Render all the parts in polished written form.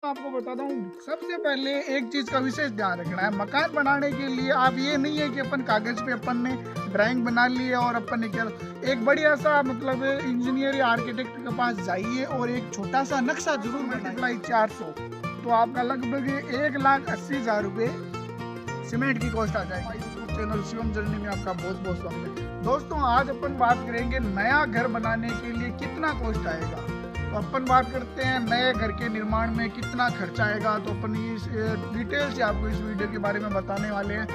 आपको बताता हूँ, सबसे पहले एक चीज का विशेष ध्यान रखना है। मकान बनाने के लिए आप ये नहीं है कि अपन कागज पे अपन ने ड्राइंग बना ली है और अपन ने क्या, एक बढ़िया सा मतलब इंजीनियर या आर्किटेक्ट के पास जाइए और एक छोटा सा नक्शा जरूर मल्टीप्लाई 400, तो आपका लगभग 1,80,000 रुपये सीमेंट की कॉस्ट आ जाएगी। यूट्यूब चैनल शिवम जर्नी में आपका बहुत बहुत स्वागत है। दोस्तों, आज अपन बात करेंगे नया घर बनाने के लिए कितना कॉस्ट आएगा। तो अपन बात करते हैं नए घर के निर्माण में कितना खर्चा आएगा। तो अपन इस डिटेल से आपको इस वीडियो के बारे में बताने वाले हैं।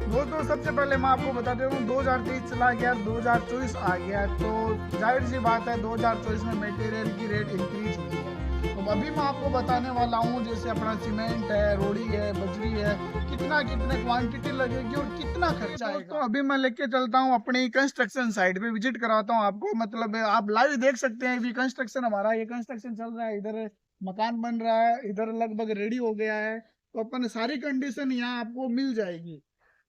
दोस्तों, सबसे पहले मैं आपको बता देता हूँ, 2023 चला गया, 2024 आ गया, तो जाहिर सी बात है 2024 में मटेरियल की रेट इंक्रीज हुई है। तो अभी मैं आपको बताने वाला हूँ, जैसे अपना सीमेंट है, रोड़ी है, बजरी है, कितने क्वांटिटी लगेगी और कितना खर्चा आएगा। तो अभी मैं लेके चलता हूँ अपनी कंस्ट्रक्शन साइट पे, विजिट कराता हूँ आपको। मतलब आप लाइव देख सकते हैं अभी कंस्ट्रक्शन हमारा, ये कंस्ट्रक्शन चल रहा है, इधर मकान बन रहा है, इधर लगभग रेडी हो गया है। तो अपन सारी कंडीशन यहाँ आपको मिल जाएगी।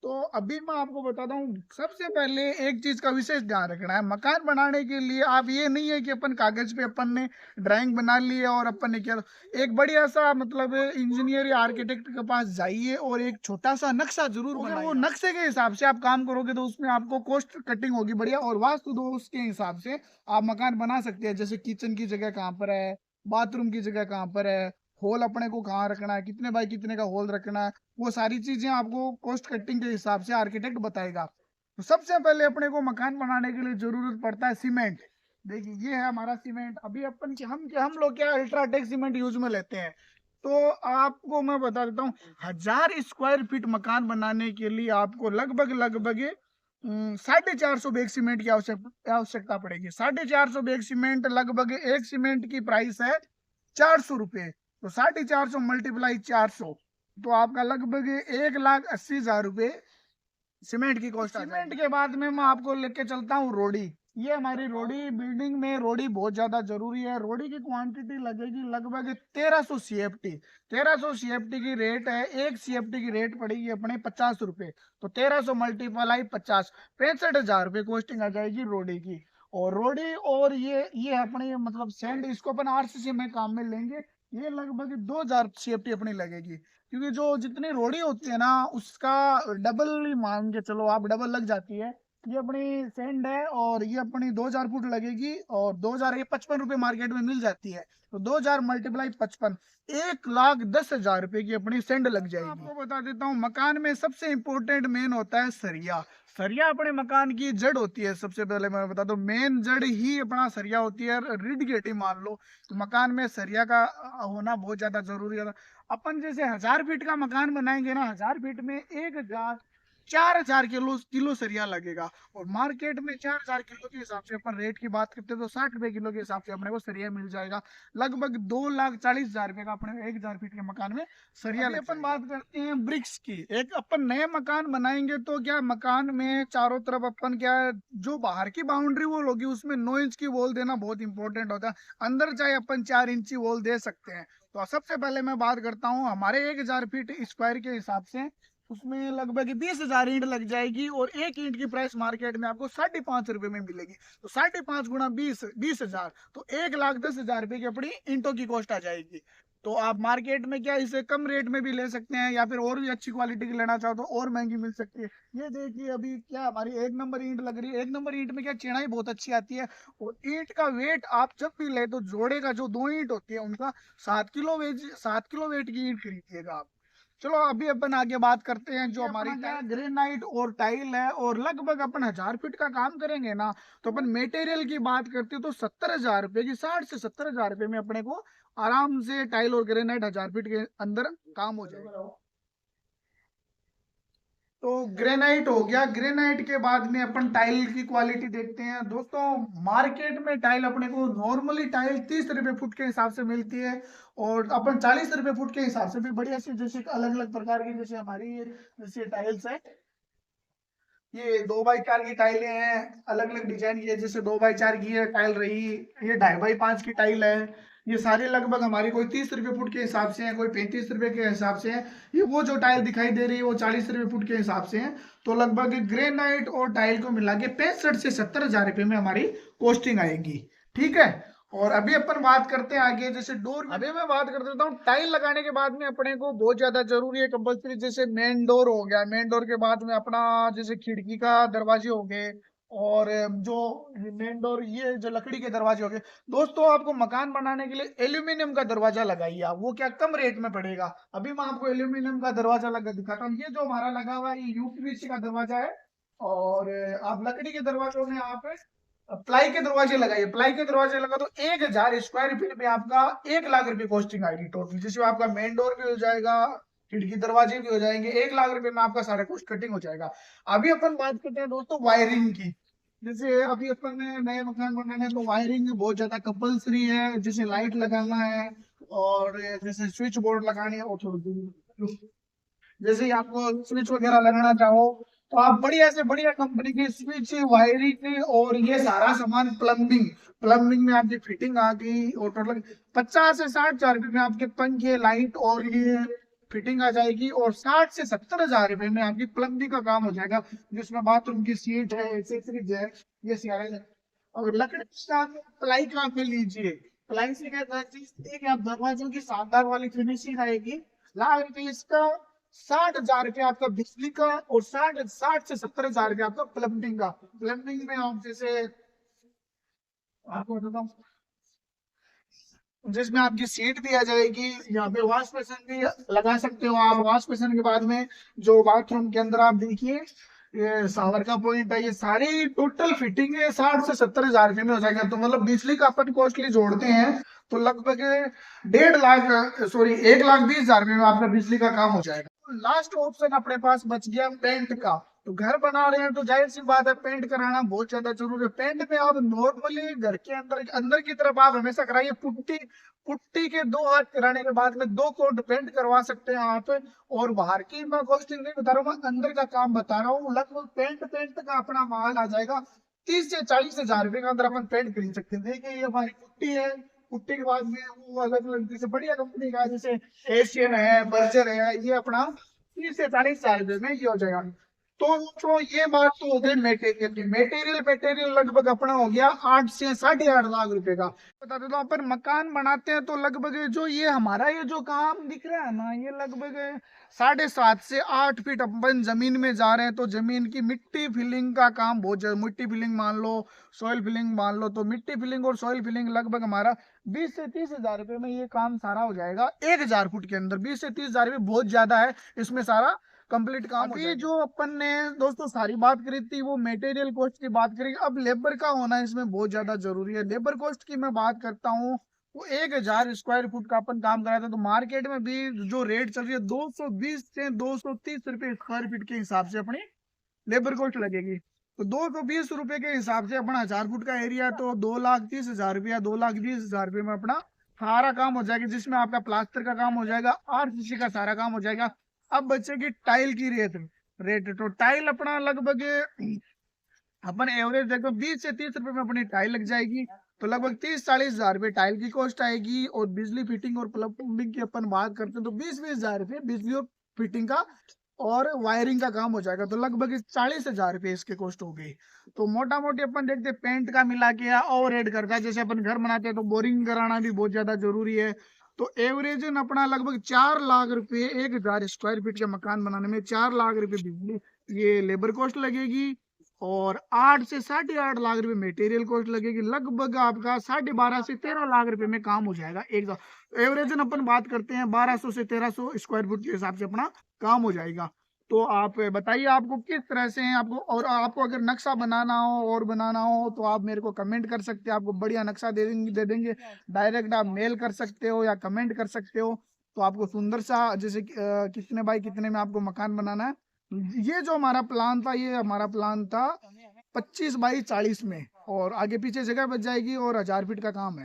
तो अभी मैं आपको बताता हूँ, सबसे पहले एक चीज का विशेष ध्यान रखना है। मकान बनाने के लिए आप ये नहीं है कि अपन कागज पे अपन ने ड्राइंग बना ली है और अपन ने क्या, एक बढ़िया सा मतलब इंजीनियर या आर्किटेक्ट के पास जाइए और एक छोटा सा नक्शा जरूर बनाइए। वो नक्शे के हिसाब से आप काम करोगे तो उसमें आपको कॉस्ट कटिंग होगी बढ़िया, और वास्तु दोष के हिसाब से आप मकान बना सकते हैं। जैसे किचन की जगह कहाँ पर है, बाथरूम की जगह कहाँ पर है, हॉल अपने को कहाँ रखना है, कितने बाय कितने का हॉल रखना है, वो सारी चीजें आपको कॉस्ट कटिंग के हिसाब से आर्किटेक्ट बताएगा। तो सबसे पहले अपने को मकान बनाने के लिए जरूरत पड़ता है सीमेंट। देखिए, ये है हमारा सीमेंट। अभी अपन की हम लोग क्या अल्ट्राटेक सीमेंट यूज में लेते हैं। तो आपको मैं बता देता हूँ, 1,000 स्क्वायर फीट मकान बनाने के लिए आपको लगभग 450 बैग सीमेंट की आवश्यकता पड़ेगी। 450 बैग सीमेंट, लगभग एक सीमेंट की प्राइस है 400 रुपये। तो 450 मल्टीप्लाई 400, तो आपका लगभग 1,80,000 रुपये सीमेंट की कॉस्ट। सीमेंट के बाद में मैं आपको लेके चलता हूँ रोडी। ये हमारी रोडी, बिल्डिंग में रोडी बहुत ज्यादा जरूरी है। रोडी की क्वांटिटी लगेगी लगभग 1300 CFT। 1300 CFT की रेट है, एक CFT की रेट पड़ेगी अपने 50 रुपए। तो 1300 मल्टीप्लाई 50, 65,000 रुपये कॉस्टिंग आ जाएगी रोडी की। और रोडी और ये अपने मतलब सैंड, इसको अपन RCC में काम में लेंगे, ये लगभग 2,000 CFT अपनी लगेगी। क्योंकि जो जितनी रोड़ी होती है ना, उसका डबल ही मान के चलो आप, डबल लग जाती है। ये अपनी सेंड है और ये अपनी 2,000 फुट लगेगी, और 2,000 ये 55 रुपये मार्केट में मिल जाती है। तो 2,000 मल्टीप्लाई 55, 1,10,000 रुपये की अपनी सेंड लग जाएगी। आपको बता देता हूँ, मकान में सबसे इंपॉर्टेंट मेन होता है सरिया। सरिया अपने मकान की जड़ होती है। सबसे पहले मैं बता दूं, मेन जड़ ही अपना सरिया होती है। रीड गेटी मान लो, तो मकान में सरिया का होना बहुत ज्यादा जरूरी है। अपन जैसे 1,000 फीट का मकान बनाएंगे ना, 1,000 फीट में 4,000 किलो सरिया लगेगा। और मार्केट में 4,000 किलो के हिसाब से अपन रेट की बात करते हैं तो 60 रुपए किलो के हिसाब से अपने को सरिया मिल जाएगा। लगभग 2,40,000 रुपए का अपने 1,000 फीट के मकान में सरिया। अपन बात करते हैं ब्रिक्स की। एक अपन नए मकान बनाएंगे तो क्या, मकान में चारों तरफ अपन क्या, जो बाहर की बाउंड्री वॉल होगी उसमें 9 इंच की वॉल देना बहुत इंपॉर्टेंट होता है। अंदर चाहे अपन 4 इंच की वॉल दे सकते हैं। तो सबसे पहले मैं बात करता हूँ हमारे 1,000 फीट स्क्वायर के हिसाब से, उसमें लगभग 20,000 ईंट लग जाएगी। और एक ईंट की प्राइस मार्केट में आपको 5.5 रुपए में मिलेगी। तो 5.5 गुना 20,000, तो 1,10,000 रुपए की अपनी ईंटों की कॉस्ट आ जाएगी। तो आप मार्केट में क्या इसे कम रेट में भी ले सकते हैं, या फिर और भी अच्छी क्वालिटी की लेना चाहो तो और महंगी मिल सकती है। ये देखिए, अभी क्या हमारी 1 नंबर ईंट लग रही है। 1 नंबर ईंट में क्या चिनाई बहुत अच्छी आती है। और ईंट का वेट आप जब भी ले, तो जोड़े का जो 2 ईंट होती है उनका 7 किलो वेट की ईंट खरीदिएगा आप। चलो अभी अपन आगे बात करते हैं, जो हमारी क्या ग्रेनाइट और टाइल है। और लगभग अपन 1,000 फीट का काम करेंगे ना, तो अपन मटेरियल की बात करते हैं तो 70,000 रुपए की, 60 से 70,000 रुपए में अपने को आराम से टाइल और ग्रेनाइट 1,000 फीट के अंदर काम हो जाएगा। तो ग्रेनाइट हो गया। ग्रेनाइट के बाद में अपन टाइल की क्वालिटी देखते हैं। दोस्तों, मार्केट में टाइल अपने को नॉर्मली टाइल 30 रुपए फुट के हिसाब से मिलती है। और अपन 40 रुपए फुट के हिसाब से भी बढ़िया सी, जैसे अलग अलग प्रकार की, जैसे हमारी जैसे टाइल्स है, ये 2x4 की टाइलें हैं, अलग अलग डिजाइन की है। जैसे 2x4 की है टाइल रही, ये 2.5x5 की टाइल है। ये सारी लगभग हमारी कोई 30 रुपए फुट के हिसाब से है, कोई 35 रुपए के हिसाब से है। ये वो जो टाइल दिखाई दे रही है वो 40 रुपए फुट के हिसाब से है। तो लगभग ग्रेनाइट और टाइल को मिला के 65 से 70,000 रुपए में हमारी कॉस्टिंग आएगी। ठीक है। और अभी अपन बात करते हैं आगे, जैसे डोर, अभी मैं बात कर देता हूँ टाइल लगाने के बाद में अपने को बहुत ज्यादा जरूरी है कंपल्सरी, जैसे मेन डोर हो गया, मेन डोर के बाद में अपना जैसे खिड़की का दरवाजे हो गए, और जो मेन डोर, ये जो लकड़ी के दरवाजे हो गए। दोस्तों आपको मकान बनाने के लिए एल्यूमिनियम का दरवाजा लगाइए आप, वो क्या कम रेट में पड़ेगा। अभी मैं आपको एल्यूमिनियम का दरवाजा लगा दिखाता हूँ, ये जो हमारा लगा हुआ है ये यूपीवीसी का दरवाजा है। और आप लकड़ी के दरवाजों में आप प्लाई के दरवाजे लगाइए, प्लाई के दरवाजे लगा तो 1,000 स्क्वायर फीट में आपका 1 लाख रुपए कॉस्टिंग आएगी टोटल, जिसमें आपका मेन डोर भी हो जाएगा, खिड़की दरवाजे भी हो जाएंगे, 1 लाख रुपए में आपका सारा कुछ कटिंग हो जाएगा। अभी अपन बात करते हैं दोस्तों वायरिंग की। जैसे अभी अपन ने नए मकान बनाने हैं तो वायरिंग बहुत ज्यादा कंपल्सरी है, जैसे लाइट लगाना है और जैसे स्विच बोर्ड लगाने है, और थोड़ी जैसे ही आपको स्विच वगैरह लगाना चाहो तो आप बढ़िया से बढ़िया कंपनी की स्विच, वायरिंग और ये सारा सामान, प्लम्बिंग, प्लम्बिंग में आपकी फिटिंग आ गई, और टोटल 50 से 60 हजार रुपए में आपके पंखे, लाइट और ये फिटिंग आ जाएगी, और 60 से 70 हजार रुपए में आपकी प्लम्बिंग का काम हो जाएगा, जिसमें बाथरूम की सीट है, एक्सेसरीज है, ये सारे। और लकड़ी का प्लाई का आप लीजिए, प्लाई से क्या चीज कि आप दरवाजों की शानदार वाली फिनिशिंग आएगी। 1 लाख रुपए इसका, 60 हजार रुपये आपका बिजली का, और 60 से 70 हजार रुपये आपका प्लम्बिंग का। प्लम्बिंग में आप जैसे आपको बताता हूँ, जिसमें आपकी सीट भी आ जाएगी, यहाँ पे वॉश बेसिन भी लगा सकते हो आप। वॉश बेसिन के बाद में जो बाथरूम के अंदर आप देखिए ये शावर का पॉइंट है, ये सारी टोटल फिटिंग है 60 से 70 हजार रुपये में हो जाएगा। तो मतलब बिजली का अपन कॉस्टली जोड़ते हैं तो लगभग 1.5 लाख, सॉरी 1,20,000 रुपये में आपका बिजली का काम हो जाएगा। लास्ट ऑप्शन अपने पास बच गया पेंट का। तो घर बना रहे हैं तो जाहिर सी बात है पेंट कराना बहुत ज्यादा जरूरी है। पेंट में आप नॉर्मली घर के अंदर अंदर की तरफ आप हमेशा कराइए पुट्टी, पुट्टी के 2 हाथ कराने के बाद में 2 कोट पेंट करवा सकते हैं आप। और बाहर की मैं कॉस्टिंग नहीं बता रहा हूँ, मैं अंदर का काम बता रहा हूँ। लगभग पेंट पेंट का अपना माल आ जाएगा 30 से 40 हजार रुपए के अंदर अपन पेंट खरीद सकते हैं। देखिए ये हमारी पुट्टी है, पुट्टी के बाद में वो अलग अलग जैसे बढ़िया कंपनी का, जैसे एशियन है, बर्जर है, ये अपना 30 से 40 हजार रुपए में ये हो जाएगा। तो ये बात तो हो गई मेटेरियल की। मटेरियल लगभग अपना हो गया 8 से 8.5 लाख रुपए का। बता देता हूँ अपन मकान बनाते हैं तो लगभग जो ये हमारा ये जो काम दिख रहा है ना, ये लगभग 7.5 से 8 फीट अपन जमीन में जा रहे हैं। तो जमीन की मिट्टी फिलिंग का काम बहुत ज्यादा, मिट्टी फिलिंग मान लो, सॉइल फिलिंग मान लो, तो मिट्टी फिलिंग और सॉइल फिलिंग लगभग हमारा 20 से 30 हजार रुपए में ये काम सारा हो जाएगा। 1,000 फुट के अंदर 20 से 30 हजार रुपये बहुत ज्यादा है, इसमें सारा कंप्लीट काम। अभी जो अपन ने दोस्तों सारी बात करी थी वो मटेरियल कॉस्ट की बात करी, अब लेबर का होना इसमें बहुत ज्यादा जरूरी है। लेबर कॉस्ट की मैं बात करता हूँ, वो 1,000 स्क्वायर फुट का अपन काम कराया था तो मार्केट में भी जो रेट चल रही है 220 से 230 रुपए स्क्वायर फीट के हिसाब से अपनी लेबर कॉस्ट लगेगी। तो 220 रुपए के हिसाब से अपना 1,000 फुट का एरिया, तो 2,30,000 रुपया, 2,20,000 रुपये में अपना सारा काम हो जाएगा, जिसमें आपका प्लास्टर का काम हो जाएगा, आरसीसी का सारा काम हो जाएगा। अब बचेगी टाइल की रेट तो टाइल अपना लगभग अपन एवरेज देखो 20 से 30 रुपए में अपनी टाइल लग जाएगी। तो लगभग 30-40 हजार रुपये टाइल की कॉस्ट आएगी। और बिजली फिटिंग और प्लम्बिंग की अपन बात करते हैं तो 20-20 हजार रुपये बिजली और फिटिंग का और वायरिंग का काम हो जाएगा। तो लगभग 40 हजार रुपये इसके कॉस्ट हो गई। तो मोटा मोटी अपन देखते हैं पेंट का मिला के या ओवर हेड करता है, जैसे अपन घर बनाते हैं तो बोरिंग कराना भी बहुत ज्यादा जरूरी है। तो एवरेज अपना लगभग 4 लाख रुपए 1,000 स्क्वायर फीट के मकान बनाने में 4 लाख रुपए बिजली ये लेबर कॉस्ट लगेगी, और 8 से 8.5 लाख रुपए मटेरियल कॉस्ट लगेगी। लगभग आपका 12.5 से 13 लाख रुपए में काम हो जाएगा एक। एवरेज अपन बात करते हैं 1,200 से 1,300 स्क्वायर फुट के हिसाब से अपना काम हो जाएगा। तो आप बताइए आपको किस तरह से है आपको, और आपको अगर नक्शा बनाना हो और बनाना हो तो आप मेरे को कमेंट कर सकते हैं, आपको बढ़िया नक्शा दे देंगे। डायरेक्ट आप मेल कर सकते हो या कमेंट कर सकते हो। तो आपको सुंदर सा जैसे कितने बाई कितने में आपको मकान बनाना है। ये जो हमारा प्लान था, ये हमारा प्लान था 25 बाई 40 में, और आगे पीछे जगह बच जाएगी और 1,000 फीट का काम है।